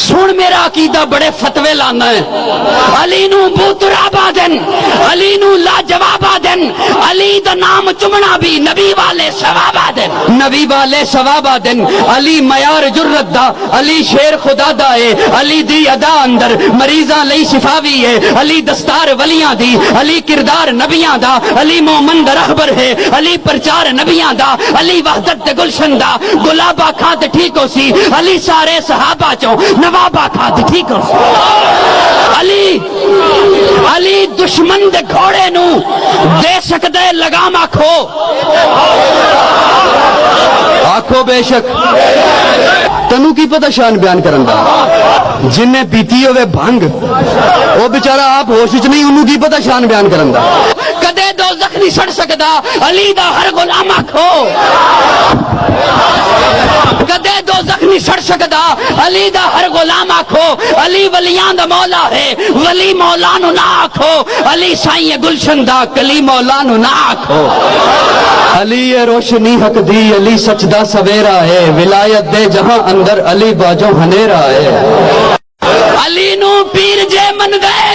سن میرا عقیدہ بڑے فتوے لانا ہے. علی نو بوترابا دن، علی نو لاجوابا دن، علی دا نام چمنا بھی نبی والے ثوابا دن، نبی والے ثوابا دن. علی معیار جرت دا، علی شیر خدا دا ہے، علی دی ادا اندر مریضاں لئی شفا بھی ہے، علی دستار ولیاں دی، علی کردار نبیاں دا، علی مومن دا رہبر ہے، علی پرچار نبیاں دا، علی وحدت دے گلشن دا، گلابا کھاد ٹھیک ہو سی، علی سارے صحابہ چوں نوابا کھاد ٹھیک ہو سی. علی دشمن دے گھوڑے نو دے سکدے لگام آکھو، آکھو بے شک. تنو کی پتہ شان بیان کرن دا، جن نے پیتی ہوئے بھنگ وہ بیچارہ آپ ہوش وچ نہیں، انہوں کی پتہ شان بیان کرن دا. کدے دوزخ نہیں سڑ سکدا علی دا ہر غلام آکھو، کدے دوزخ نہیں سڑ سکدا علی دا ہر غلام آکھو. علی ولیاں دا مولا ہے، ولی مولا نو نہ آکھو. علی سائیں گلشن دا، کلی مولا نو نہ آکھو. علی روشنی حق دی، علی سچ دا سویرا ہے، ولایت دے جہاں اندر علی باجو ہنیرا ہے. علی نو پیر جے من گئے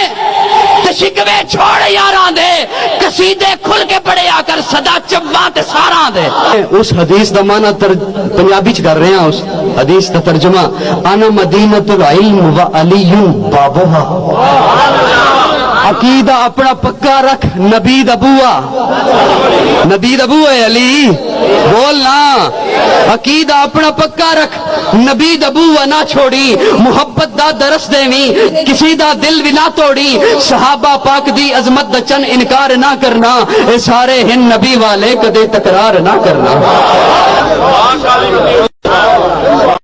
شکوے چھوڑ یاراں دے، قصیدے کھل کے پڑھے آ کر صدا چبا تے ساراں دے. اس حدیث دا معنی پنجابی چ کر رہے ہیں، اس حدیث دا ترجمہ انا مدینۃ العلم و علی بابوہا. عقیدہ اپنا پکا رکھ، نبی دا بوا، نبی دا بوا ہے علی، بولنا. عقیدہ اپنا پکا رکھ، نبی دا بوا نہ چھوڑی، محبت دا درس دیویں، کسی دا دل بھی نہ توڑی. صحابہ پاک دی عظمت دا چن انکار نہ کرنا، اے سارے ہن نبی والے کدے تکرار نہ کرنا.